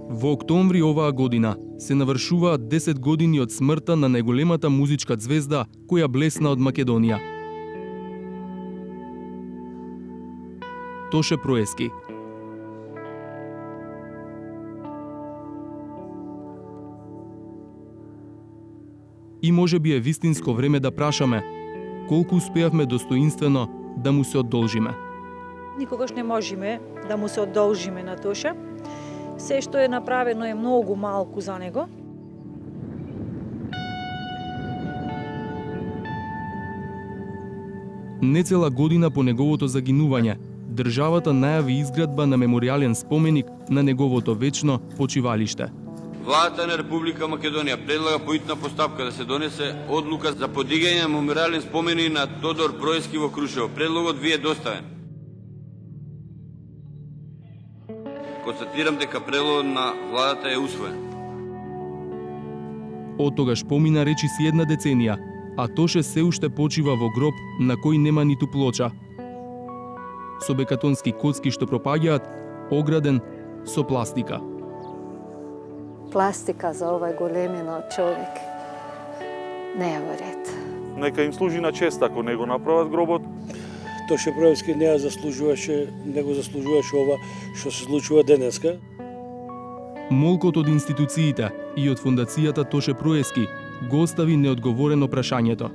Во октомври оваа година се навршуваат 10 години од смртта на најголемата музичка ѕвезда која блесна од Македонија. Тоше Проески. И може би е вистинско време да прашаме колку успеавме достоинствено да му се одолжиме. Никогаш не можеме да му се одолжиме на Тоше. Се што е направено е многу малку за него. Нецела година по неговото загинување, државата најави изградба на меморијален споменик на неговото вечно почивалиште. Владата на Република Македонија предлага по итна постапка да се донесе одлука за подигање на меморијален споменик на Тодор Проески во Крушево. Предлогот ви е доставен. Констатирам дека предлогот на владата е усвоен. Од тогаш помина речиси една деценија, а Тоше се уште почива во гроб на кој нема ниту плоча. Со бекатонски коцки што пропаѓаат, ограден со пластика. Пластика за овај големина од човек не е во ред. Нека им служи на чест ако не го направат гробот. Тоше Проески не го заслужуваше ова што се случува денеска. Молкот од институциите и од фондацијата Тоше Проески го остави неодговорено прашањето.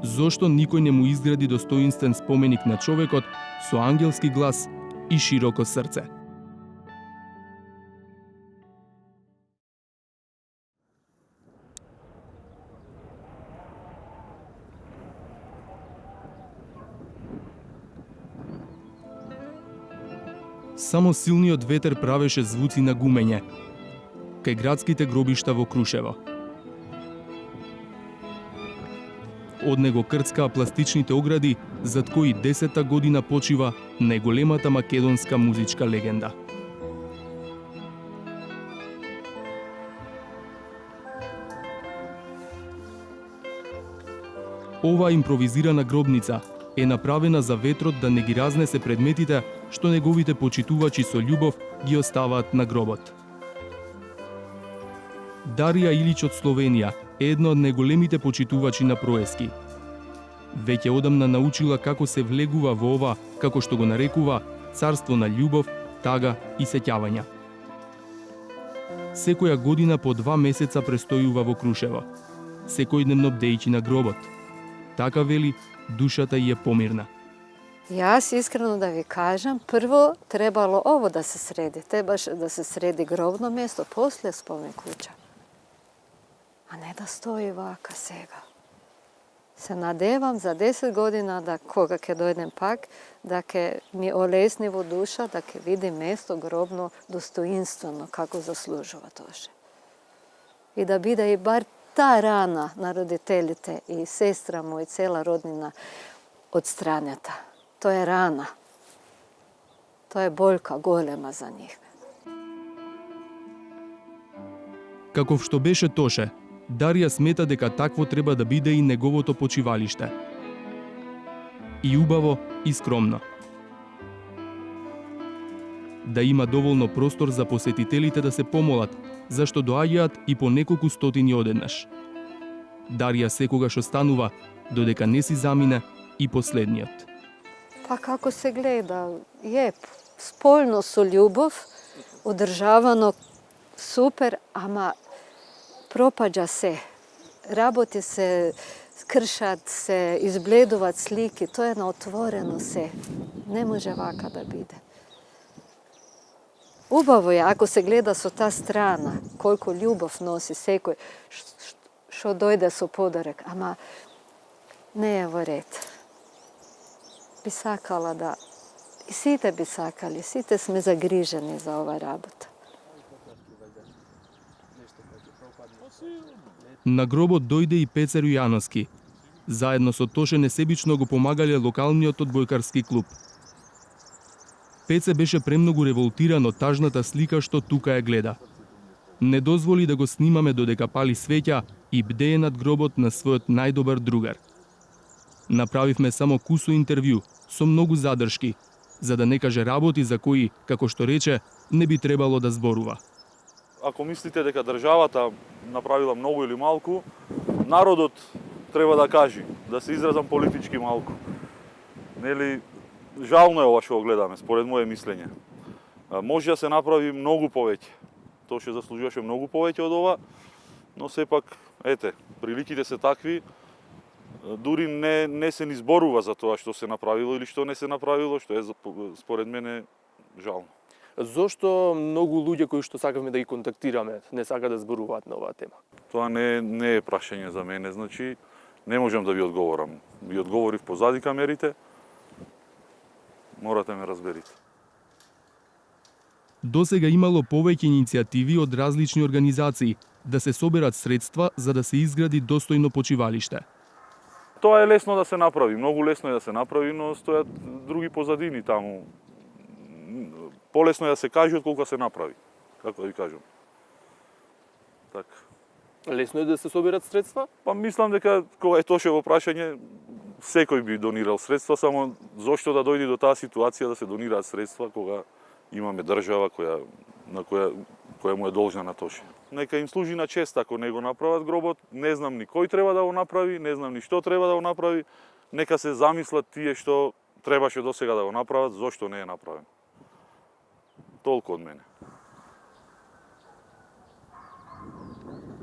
Зошто никој не му изгради достоинствен споменик на човекот со ангелски глас и широко срце? Само силниот ветер правеше звуци на гумење кај градските гробишта во Крушево. Од него крцкаа пластичните огради зад кои 10-та година почива најголемата македонска музичка легенда. Оваа импровизирана гробница е направена за ветрот да не ги разнесе предметите што неговите почитувачи со љубов ги оставаат на гробот. Дарија Илич од Словенија е една од најголемите почитувачи на Проески. Веќе одамна научила како се влегува во ова, како што го нарекува, царство на љубов, тага и сеќавања. Секоја година по 2 месеца престојува во Крушево, секојдневно бдејќи на гробот. Така вели, душата ѝ е помирна. Јас искрено да ви кажам, прво требало ово да се среди. Требаше да се среди гробно место, после спомен куќа. А не да стои вака сега. Се надевам за 10 година да кога ќе дојдем пак, да ќе ми олесни во душа, да ќе види место гробно достоинствено како заслужува Тоше. И да биде и бар та рана на родителите и сестра му и цела роднина одстранета. Тоа е рана. Тоа е болка голема за нив. Каков што беше Тоше, Дарија смета дека такво треба да биде и неговото почивалиште. И убаво, и скромно. Да има доволно простор за посетителите да се помолат, зашто доаѓаат и по неколку стотини одеднаш. Дарија секогаш останува, додека не си замине и последниот. Па како се гледа, е сполно со љубов, одржавано супер, ама пропаѓа се. Работи се, кршат се, избледуваат слики, тоа е на отворено се. Не може вака да биде. Убаво е, ако се гледа со та страна, колку љубов носи секој, што дојде со подарок, ама не е во ред. Би сакала да... И сите би сакали, сите сме загрижени за ова работа. На гробот дојде и Пецер Јановски. Заедно со Тоше несебично го помагале локалниот одбојкарски клуб. Пеце беше премногу револтиран од тажната слика што тука ја гледа. Не дозволи да го снимаме додека пали свеќа и бдее над гробот на својот најдобар другар. Направивме само кусо интервју, со многу задршки, за да не каже работи за кои, како што рече, не би требало да зборува. Ако мислите дека државата направила многу или малку, народот треба да кажи, да се изразам политички малку. Нели, жално е ова што го гледаме, според мое мислење. Може да се направи многу повеќе. Тоа што заслужуваше многу повеќе од ова, но сепак, ете, приликите се такви, дури не се ни зборува за тоа што се направило или што не се направило, што е според мене жално. Зошто многу луѓе кои што сакавме да ги контактираме не сака да зборуваат на оваа тема? Тоа не е прашање за мене, значи не можам да ви одговорам. Ви одговорив позади камерите, морате ме разберите. Досега имало повеќе иницијативи од различни организации да се соберат средства за да се изгради достојно почивалиште. Тоа е лесно да се направи, многу лесно е да се направи, но стојат други позадини таму. Полесно е да се каже отколку да се направи, како да ви кажам. Така. Лесно е да се соберат средства? Па мислам дека кога е тошево прашање, секој би донирал средства, само зошто да дојде до таа ситуација да се донираат средства кога имаме држава која му е должна на тоше. Нека им служи на чест ако не го направат гробот, не знам ни кој треба да го направи, не знам ни што треба да го направи, нека се замислат тие што требаше досега да го направат, зошто не е направено. Толку од мене.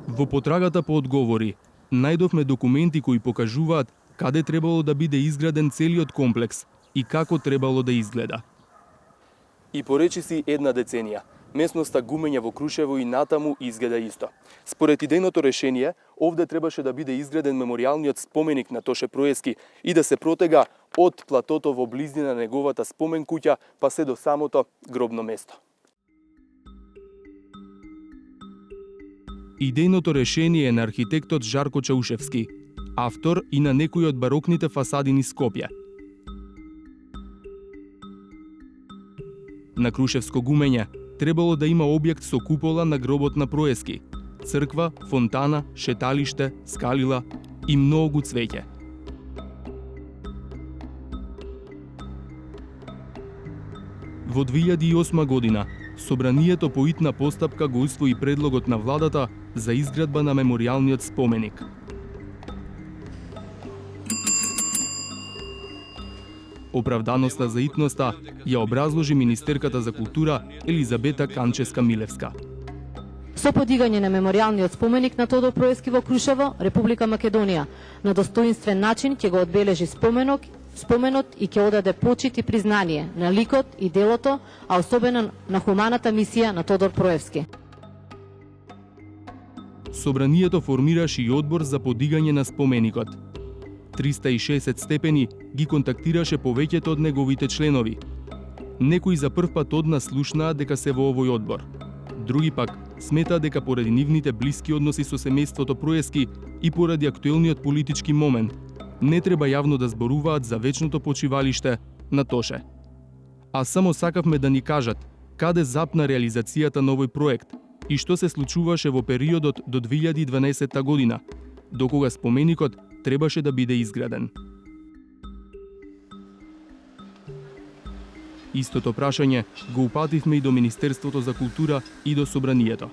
Во потрагата по одговори, најдовме документи кои покажуваат каде требало да биде изграден целиот комплекс и како требало да изгледа. И поречиси една деценија. Местноста Гумења во Крушево и натаму изгледа исто. Според идејното решение, овде требаше да биде изграден меморијалниот споменик на Тоше Проески и да се протега од платото во близина на неговата спомен куќа па се до самото гробно место. Идејното решение е на архитектот Жарко Чаушевски, автор и на некои од барокните фасади низ Скопје. На Крушевско Гумење требало да има објект со купола на гробот на Проески, црква, фонтана, шеталиште, скалила и многу цвеќе. Во 2008 година, Собранието по итна постапка го усвои предлогот на владата за изградба на меморијалниот споменик. Оправданоста за итноста ја образложи министерката за култура Елизабета Канческа-Милевска. Со подигање на меморијалниот споменик на Тодор Проески во Крушево, Република Македонија на достоинствен начин ќе го одбележи споменот и ќе одаде почит и признание на ликот и делото, а особено на хуманата мисија на Тодор Проевски. Собранието формираше и одбор за подигање на споменикот. 360 степени ги контактираше повеќето од неговите членови. Некои за прв пат од нас слушнаа дека се во овој одбор. Други пак сметаа дека поради нивните блиски односи со семејството Проески и поради актуелниот политички момент, не треба јавно да зборуваат за вечното почивалиште на Тоше. А само сакавме да ни кажат каде запна реализацијата на овој проект и што се случуваше во периодот до 2012 година, докога споменикот требаше да биде изграден. Истото прашање го упативме и до Министерството за култура и до Собранието.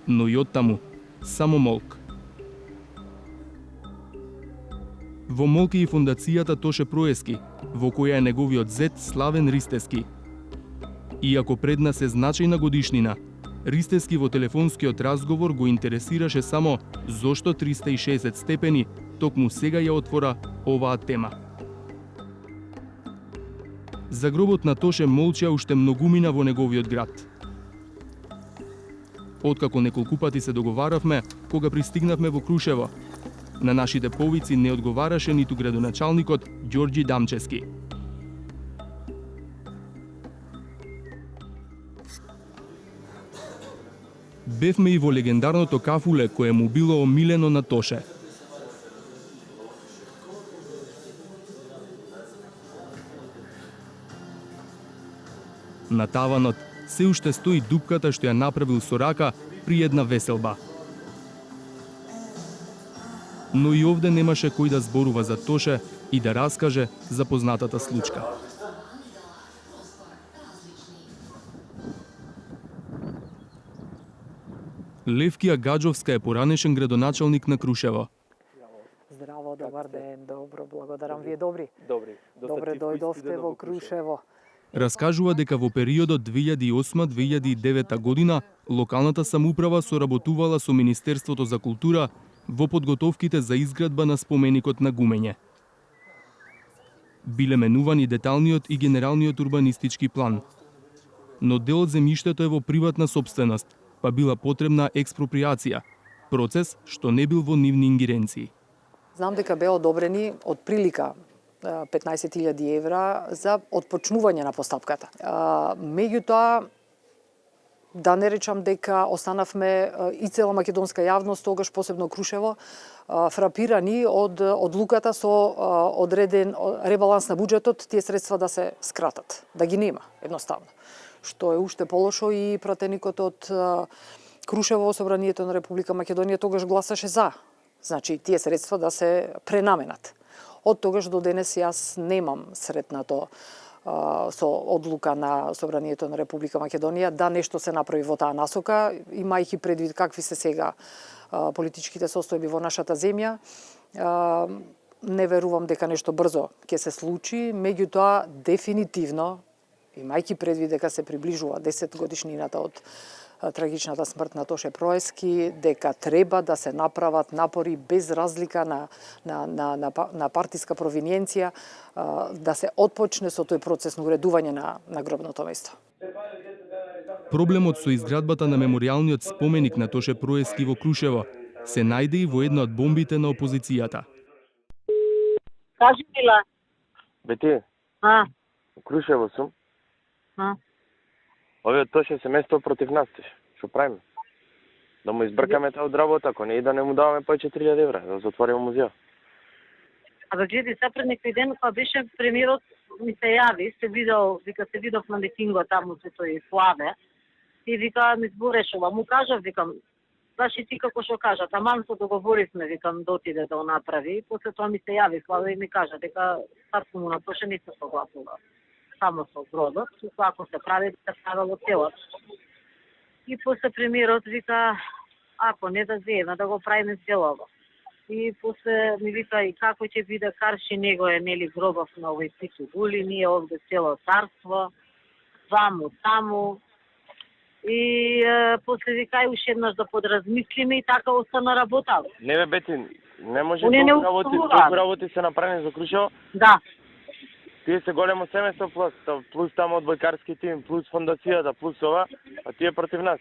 Но и оттаму само молк. Во молк е и фондацијата Тоше Проески, во која е неговиот зет Славен Ристески. Иако пред нас е значајна годишнина, Ристески во телефонскиот разговор го интересираше само зошто 360 степени токму сега ја отвора оваа тема. За гробот на Тоше молча уште многумина во неговиот град. Откако неколку пати се договаравме, кога пристигнавме во Крушево, на нашите повици не одговараше ниту градоначалникот Ѓорѓи Дамчески. Бевме и во легендарното кафуле кое му било омилено на Тоше. На таванот се уште стои дупката што ја направил со рака при една веселба. Но и овде немаше кој да зборува за Тоше и да раскаже за познатата случка. Левкија Гаджовска е поранешен градоначалник на Крушево. Здраво, добар ден, добро, благодарам. Вие добри? Добри. Добре дојдовте во Крушево. Раскажува дека во периодот 2008-2009 година локалната самоуправа соработувала со Министерството за култура во подготовките за изградба на споменикот на Гумење. Биле менувани деталниот и генералниот урбанистички план. Но дел од земјиштето е во приватна собственост, па била потребна експроприација, процес што не бил во нивни ингеренции. Знам дека беа одобрени од прилика 15.000 евра за отпочнување на постапката. Меѓутоа, да не речам дека останавме и цела македонска јавност, тогаш посебно Крушево, фрапирани од одлуката со одреден ребаланс на буџетот, тие средства да се скратат, да ги нема, едноставно. Што е уште полошо и пратеникот од Крушево во Собранието на Република Македонија тогаш гласаше за. Значи, тие средства да се пренаменат. Од тогаш до денес јас немам сретнато со одлука на Собранието на Република Македонија да нешто се направи во таа насока, имајќи предвид какви се сега политичките состојби во нашата земја. Не верувам дека нешто брзо ќе се случи, меѓутоа дефинитивно, имајќи предвид дека се приближува 10 годишнината од трагичната смрт на Тоше Проески, дека треба да се направат напори без разлика на партиска провиненција, да се отпочне со тој процес на уредување на гробното место. Проблемот со изградбата на меморијалниот споменик на Тоше Проески во Крушево се најде и во една од бомбите на опозицијата. Кажи, Мила. Бети, Крушево сум. Овие Тоше се место против нас, што правиме? Да му избркаме таа од работа, ако не и да не му даваме по 4.000 евра, да затвориме музеја. Абе, гледи, са пред некој ден, па беше премиерот, ми се јави, се видов на митингот таму со тој Славе, и вика, ми зборешува, му кажав, викам, знаеш и ти како што кажа, таман се договоривме, викам, да отиде да го направи, и после тоа ми се јави Славе и ми кажа, дека царство му на Тоше не се согласува само со градот, ако се прави, да се правило целот. И после премиерот вика, ако не да земе, да го правиме целово. И после ми вика, и како ќе биде карши него е, нели, гробов на овој Титу Гули, ние овде цело царство, ваму, таму. И после вика, и уште еднаш да подразмислиме и така остана работа. Не бе, Бети, не може толку работи се направени за Крушево? Да. Тие се големо семејство плюс тамо одбојкарски тим, плюс фондацијата, плюс ова, а тие против нас.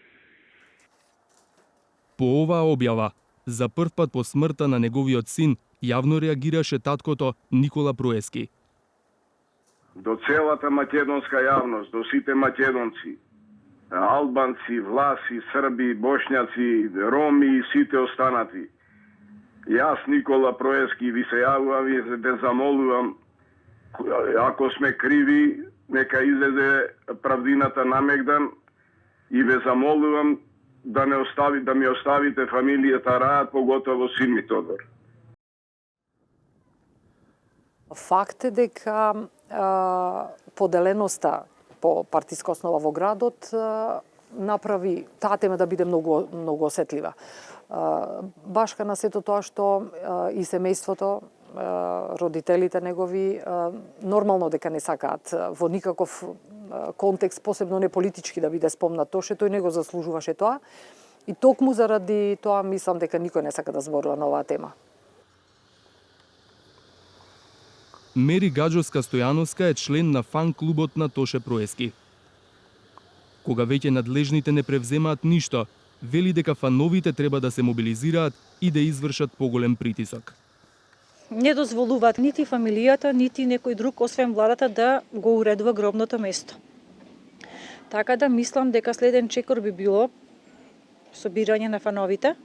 По оваа објава, за прв пат по смртта на неговиот син, јавно реагираше таткото Никола Проески. До целата македонска јавност, до сите македонци, албанци, власи, срби, бошњаци, роми и сите останати. Јас, Никола Проески, ви се јавувам и ве замолувам, ако сме криви, нека излезе правдината на Мегдан и ве замолувам да ми оставите фамилијата Раат, поготово син ми Тодор. Факт е дека поделеноста по партиска основа во градот направи таа тема да биде многу осетлива. Башка на сето тоа што и семејството, родителите негови, нормално дека не сакаат во никаков контекст, посебно не политички, да биде спомнат Тоше, тој не го заслужуваше тоа. И токму заради тоа мислам дека никој не сака да зборува на оваа тема. Мери Гаджовска Стојановска е член на фан клубот на Тоше Проески. Кога веќе надлежните не превземаат ништо, вели дека фановите треба да се мобилизираат и да извршат поголем притисок. Не дозволуваат нити фамилијата, нити некој друг, освен владата, да го уредува гробното место. Така да мислам дека следен чекор би било собирање на фановите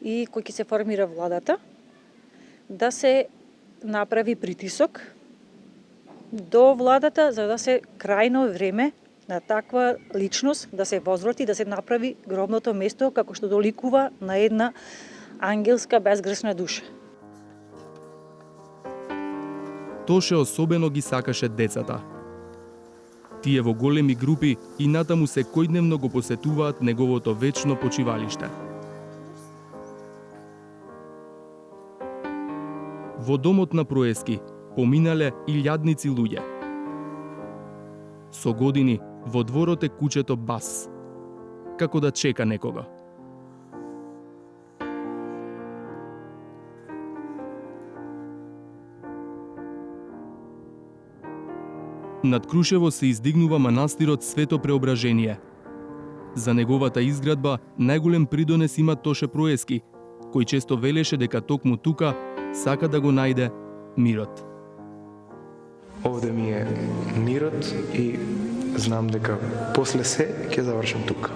и кој ќе се формира владата, да се направи притисок до владата за да се крајно време на таква личност да се возврати, да се направи гробното место како што доликува на една ангелска безгрешна душа. Тоше особено ги сакаше децата. Тие во големи групи и натаму секојдневно го посетуваат неговото вечно почивалиште. Во домот на Проески поминале илјадници луѓе. Со години во дворот е кучето Бас, како да чека некого. Над Крушево се издигнува манастирот Свето Преображение. За неговата изградба најголем придонес има Тоше Проески, кој често велеше дека токму тука сака да го најде мирот. Овде ми е мирот и знам дека после се ќе завршам тука.